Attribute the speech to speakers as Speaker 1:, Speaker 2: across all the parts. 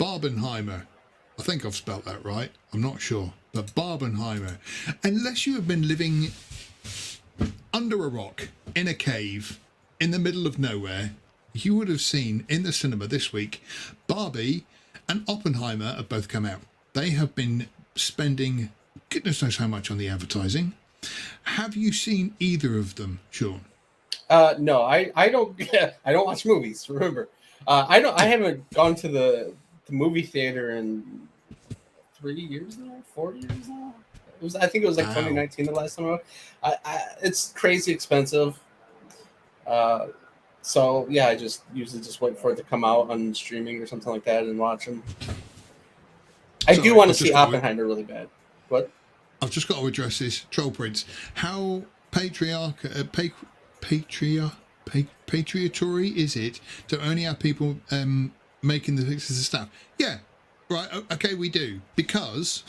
Speaker 1: Barbenheimer. I think I've spelt that right. I'm not sure. But Barbenheimer. Unless you have been living under a rock, in a cave, in the middle of nowhere, you would have seen in the cinema this week, Barbie and Oppenheimer have both come out. They have been spending goodness knows how much on the advertising. Have you seen either of them, Sean?
Speaker 2: No, I don't. I don't watch movies. Remember, I haven't gone to the movie theater in 3 years now, 4 years now. I think it was like
Speaker 1: Wow.
Speaker 2: 2019 the last time I went. It's crazy expensive. So yeah, I just usually just wait for it to come out on streaming or something like that and watch them. I do want to see Oppenheimer really bad. What?
Speaker 1: I've just got to address this. Troll Prince. How patriarchatory is it to only have people making the pictures of stuff? Yeah, right. Okay, we do because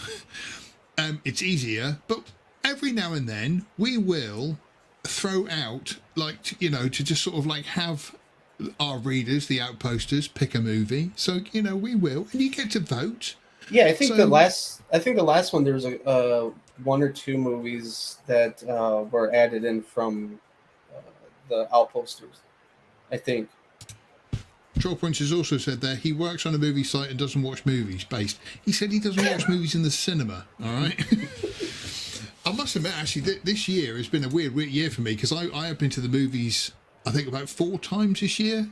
Speaker 1: it's easier. But every now and then we will throw out to just sort of like have our readers, the outposters, pick a movie. So we will, and you get to vote.
Speaker 2: Yeah, I think the last one there was a one or two movies that were added in from the outposters. I think.
Speaker 1: Troll Prince has also said there he works on a movie site and doesn't watch movies. He said he doesn't watch movies in the cinema. All right. I must admit, actually, this year has been a weird year for me because I have been to the movies, I think, about 4 times this year,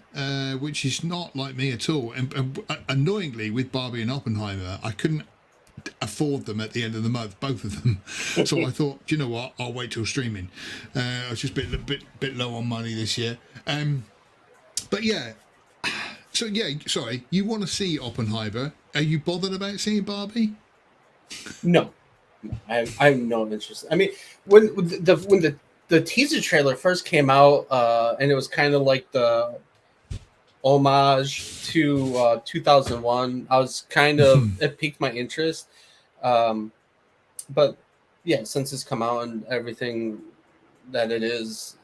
Speaker 1: which is not like me at all. And annoyingly, with Barbie and Oppenheimer, I couldn't afford them at the end of the month, both of them. So I thought, you know what, I'll wait till streaming. I was just a bit low on money this year. But yeah. So yeah, sorry, you want to see Oppenheimer? Are you bothered about seeing Barbie?
Speaker 2: No. I have no interest. I mean, when the teaser trailer first came out, and it was kind of like the homage to 2001. I was kind of it piqued my interest, but yeah, since it's come out and everything that it is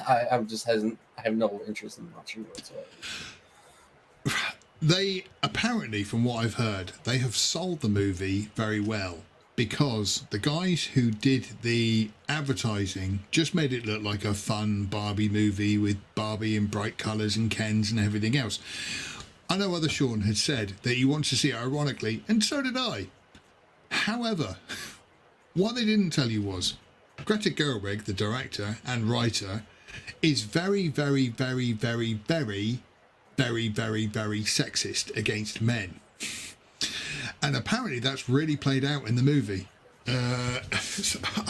Speaker 2: I have no interest in watching it whatsoever.
Speaker 1: They apparently, from what I've heard, they have sold the movie very well. Because the guys who did the advertising just made it look like a fun Barbie movie with Barbie in bright colours and Kens and everything else. I know other Sean had said that he wants to see it ironically, and so did I. However, what they didn't tell you was Greta Gerwig, the director and writer, is very, very, very, very, very, very, very, very sexist against men. And apparently that's really played out in the movie. I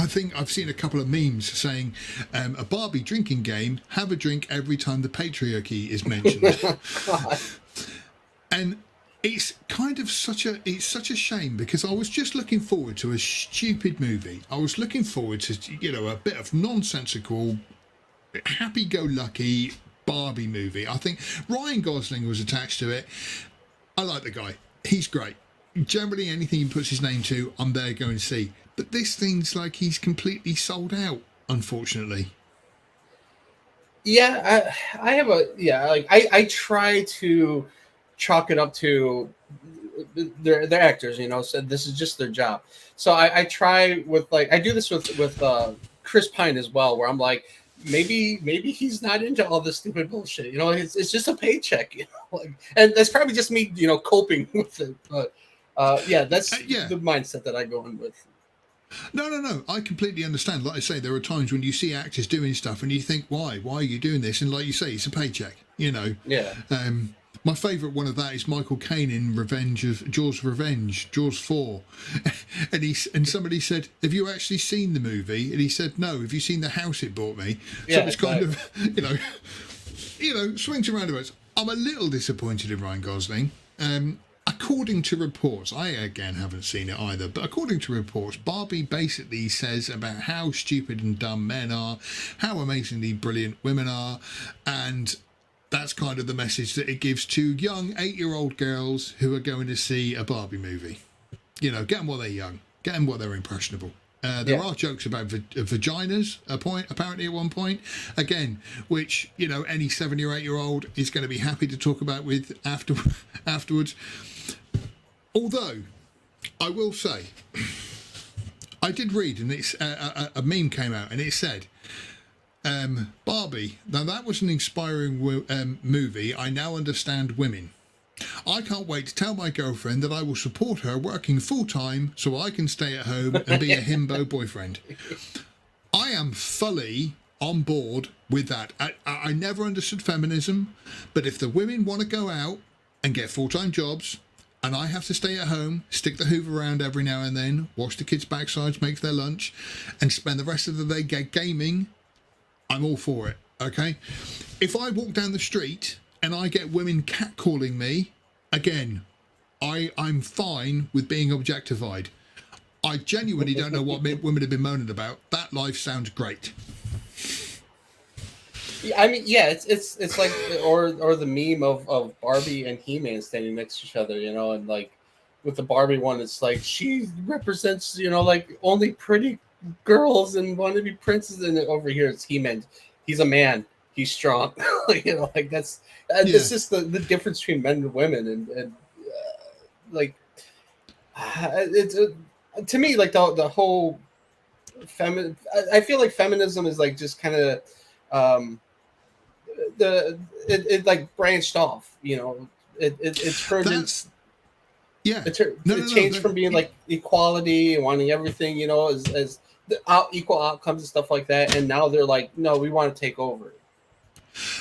Speaker 1: think I've seen a couple of memes saying a Barbie drinking game, have a drink every time the patriarchy is mentioned. And it's kind of such a shame because I was just looking forward to a stupid movie. I was looking forward to, a bit of nonsensical, happy-go-lucky Barbie movie. I think Ryan Gosling was attached to it. I like the guy. He's great. Generally, anything he puts his name to, I'm there going to see. But this thing's like he's completely sold out, unfortunately.
Speaker 2: Yeah, I try to chalk it up to their actors, so this is just their job. So I try with I do this with Chris Pine as well, where I'm like, maybe he's not into all this stupid bullshit. It's just a paycheck, and that's probably just me, coping with it. But that's the mindset that I go in with.
Speaker 1: No. I completely understand. Like I say, there are times when you see actors doing stuff and you think, why are you doing this? And like you say, it's a paycheck,
Speaker 2: Yeah.
Speaker 1: My favourite one of that is Michael Caine in Jaws 4. and somebody said, have you actually seen the movie? And he said, no. Have you seen the house it bought me? So it's kind of, swings and roundabouts. I'm a little disappointed in Ryan Gosling. According to reports, I again haven't seen it either, but according to reports, Barbie basically says about how stupid and dumb men are, how amazingly brilliant women are, and that's kind of the message that it gives to young 8-year-old girls who are going to see a Barbie movie. Get them while they're young. Get them while they're impressionable. There are jokes about vaginas, apparently at one point, again, which, you know, any 7 or 8 year old is going to be happy to talk about with afterwards. Although, I will say, I did read, and it's a meme came out, and it said, Barbie, now that was an inspiring movie. I now understand women. I can't wait to tell my girlfriend that I will support her working full-time so I can stay at home and be a himbo boyfriend. I am fully on board with that. I never understood feminism, but if the women want to go out and get full-time jobs and I have to stay at home, stick the hoover around every now and then, wash the kids' backsides, make their lunch, and spend the rest of the day gaming, I'm all for it, okay? If I walk down the street and I get women catcalling me, again, I'm fine with being objectified. I genuinely don't know what women have been moaning about. That life sounds great.
Speaker 2: Yeah, I mean, yeah, it's like or the meme of Barbie and He-Man standing next to each other, you know, and like with the Barbie one, it's like she represents, you know, like only pretty girls and want to be princes, and over here it's He-Man. He's a man. He's strong. You know, like that's it's just the difference between men and women, and like it's to me like the whole I feel like feminism is like just kind of it like branched off, you know. It turned into it changed from being like equality and wanting everything, you know, as the equal outcomes and stuff like that, and now they're like, no, we want to take over.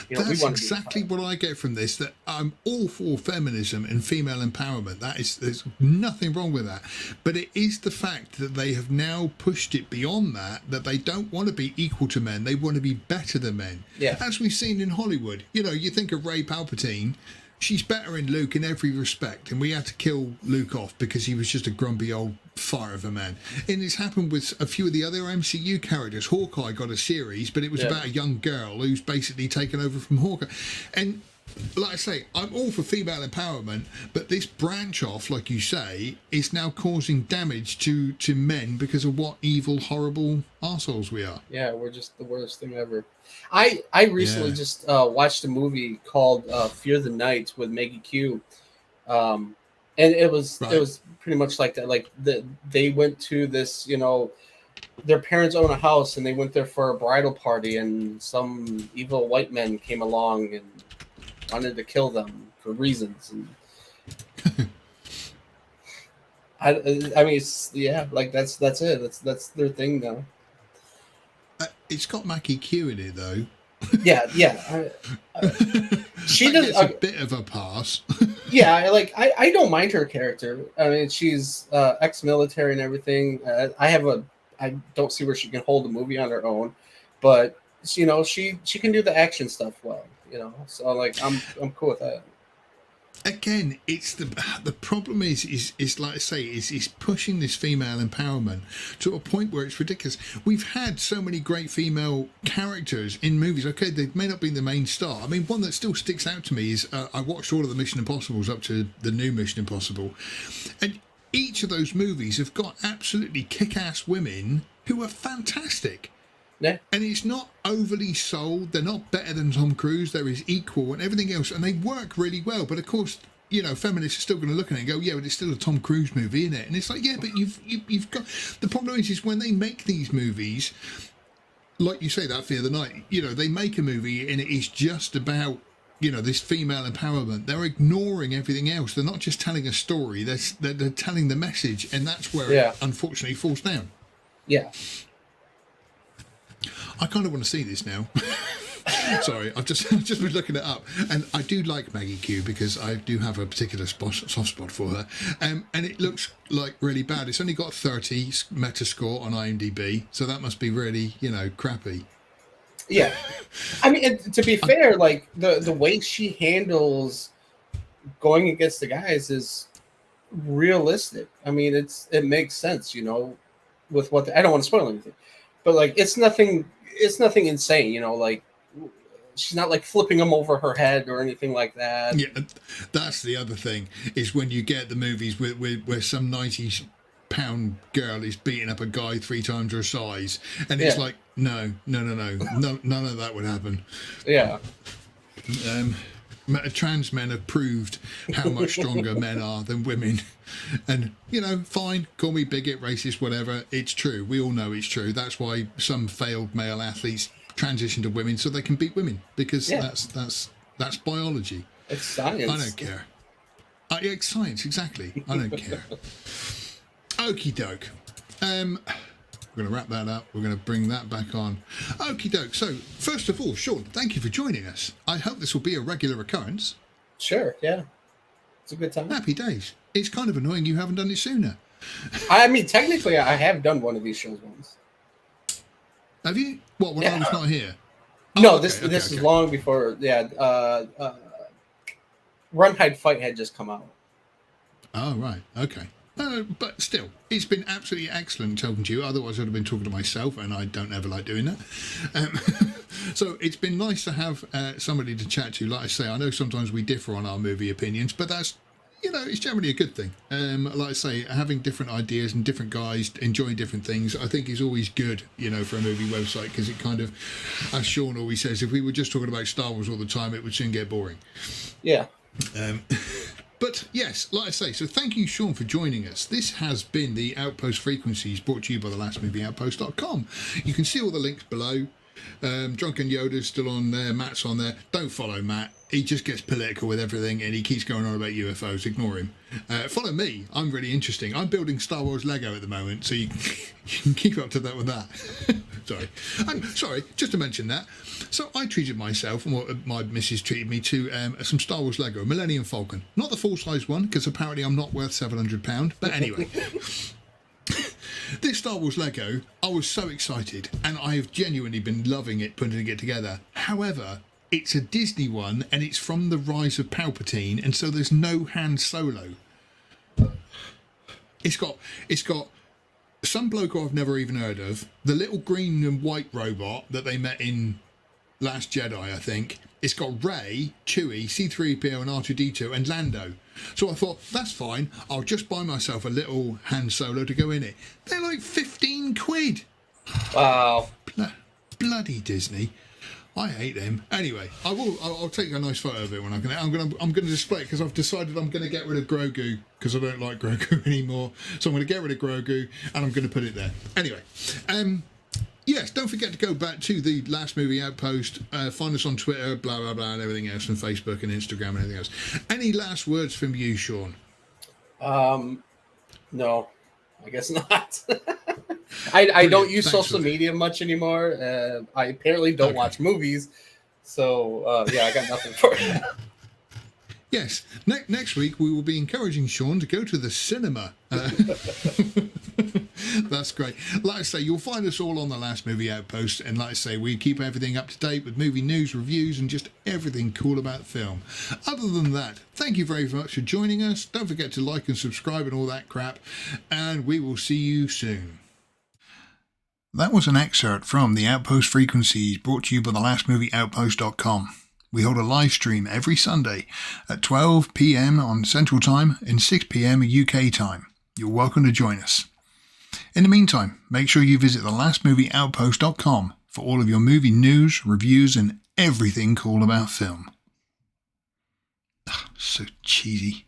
Speaker 2: You know,
Speaker 1: that's exactly what I get from this, that I'm all for feminism and female empowerment. There's nothing wrong with that. But it is the fact that they have now pushed it beyond that they don't want to be equal to men. They want to be better than men.
Speaker 2: Yeah.
Speaker 1: As we've seen in Hollywood. You know, you think of Rey Palpatine, she's better in Luke in every respect. And we had to kill Luke off because he was just a grumpy old fire of a man. And it's happened with a few of the other MCU characters. Hawkeye got a series, but it was about a young girl who's basically taken over from Hawkeye. And like I say, I'm all for female empowerment, but this branch off, like you say, is now causing damage to men because of what evil, horrible arseholes we are.
Speaker 2: Yeah, we're just the worst thing ever. I recently just watched a movie called Fear the Night with Maggie Q. And it was pretty much like that. Like they went to this, you know, their parents own a house, and they went there for a bridal party, and some evil white men came along and wanted to kill them for reasons. And I mean, it's, like that's it. That's their thing now.
Speaker 1: It's got Maggie Q in it though.
Speaker 2: Yeah. She does
Speaker 1: a bit of a pass.
Speaker 2: Yeah, I don't mind her character. I mean, she's ex-military and everything. I don't see where she can hold a movie on her own, but you know, she can do the action stuff well. You know, so like I'm cool with that.
Speaker 1: Again, it's the problem is like I say, is pushing this female empowerment to a point where it's ridiculous. We've had so many great female characters in movies. Okay, they may not be the main star. I mean, one that still sticks out to me is I watched all of the Mission Impossibles up to the new Mission Impossible, and each of those movies have got absolutely kick-ass women who are fantastic.
Speaker 2: Yeah.
Speaker 1: And it's not overly sold. They're not better than Tom Cruise. They're his equal and everything else. And they work really well. But of course, you know, feminists are still going to look at it and go, yeah, but it's still a Tom Cruise movie, isn't it? And it's like, yeah, but you've got... The problem is when they make these movies, like you say, that Fear the Night, you know, they make a movie and it is just about, you know, this female empowerment. They're ignoring everything else. They're not just telling a story. They're telling the message. And that's where it unfortunately falls down.
Speaker 2: Yeah.
Speaker 1: I kind of want to see this now. Sorry, I've just been looking it up, and I do like Maggie Q because I do have a particular soft spot for her. And it looks like really bad. It's only got 30 Metascore on IMDb, so that must be really, you know, crappy.
Speaker 2: Yeah, I mean, to be fair, like the way she handles going against the guys is realistic. I mean, it makes sense, you know, with what I don't want to spoil anything, but like it's nothing insane, you know, like she's not like flipping them over her head or anything like that.
Speaker 1: Yeah, that's the other thing is when you get the movies where some 90s pound girl is beating up a guy 3 times her size, and it's like, no, none of that would happen.
Speaker 2: Yeah.
Speaker 1: Trans men have proved how much stronger men are than women, and fine, call me bigot, racist, whatever, it's true. We all know it's true. That's why some failed male athletes transition to women, so they can beat women, because that's biology.
Speaker 2: It's science.
Speaker 1: I don't care. It's science, exactly. I don't care. Okie doke. We're going to wrap that up. We're going to bring that back on. Okie doke. So, first of all, Sean, thank you for joining us. I hope this will be a regular occurrence.
Speaker 2: Sure, yeah. It's a good time.
Speaker 1: Happy days. It's kind of annoying you haven't done it sooner.
Speaker 2: I mean, technically, I have done one of these shows once.
Speaker 1: Have you? What, when I was not here?
Speaker 2: No, this is long before, Run, Hide, Fight had just come out.
Speaker 1: Oh, right. Okay. But still, it's been absolutely excellent talking to you. Otherwise, I'd have been talking to myself, and I don't ever like doing that. So it's been nice to have somebody to chat to. Like I say, I know sometimes we differ on our movie opinions, but that's, it's generally a good thing. Like I say, having different ideas and different guys enjoying different things, I think is always good, for a movie website, because it kind of, as Sean always says, if we were just talking about Star Wars all the time, it would soon get boring.
Speaker 2: Yeah.
Speaker 1: But yes, like I say, so thank you, Sean, for joining us. This has been the Outpost Frequencies, brought to you by thelastmovieoutpost.com. You can see all the links below. Drunken Yoda's still on there, Matt's on there. Don't follow Matt. He just gets political with everything, and he keeps going on about UFOs. Ignore him. Follow me. I'm really interesting. I'm building Star Wars Lego at the moment, so you can keep up to that with that. Sorry, just to mention that. So I treated myself, and what my missus treated me to, some Star Wars Lego, Millennium Falcon. Not the full-size one, because apparently I'm not worth £700. But anyway. This Star Wars Lego, I was so excited, and I have genuinely been loving it, putting it together. However, it's a Disney one, and it's from The Rise of Palpatine, and so there's no Han Solo. It's got some bloke I've never even heard of, the little green and white robot that they met in Last Jedi, I think. It's got Rey, Chewie, C-3PO and R2-D2 and Lando. So I thought, that's fine, I'll just buy myself a little Han Solo to go in it. They're like 15 quid.
Speaker 2: Wow.
Speaker 1: Bloody Disney. I hate them. Anyway, I'll take a nice photo of it when I'm gonna display it, because I've decided I'm gonna get rid of Grogu, because I don't like Grogu anymore. So I'm gonna get rid of Grogu and I'm gonna put it there. Anyway, yes, don't forget to go back to the Last Movie Outpost. Find us on Twitter, blah, blah, blah, and everything else, and Facebook and Instagram and everything else. Any last words from you, Sean?
Speaker 2: No, I guess not. I don't use social media much anymore. I apparently don't watch movies. So, I got nothing for it.
Speaker 1: Yes, next week we will be encouraging Sean to go to the cinema. That's great. Like I say, you'll find us all on the Last Movie Outpost, and like I say, we keep everything up to date with movie news, reviews, and just everything cool about film. Other than that, thank you very much for joining us. Don't forget to like and subscribe and all that crap, and we will see you soon. That was an excerpt from the Outpost Frequencies, brought to you by thelastmovieoutpost.com. We hold a live stream every Sunday at 12 p.m. on Central Time and 6 p.m. UK time. You're welcome to join us. In the meantime, make sure you visit thelastmovieoutpost.com for all of your movie news, reviews, and everything cool about film. So cheesy.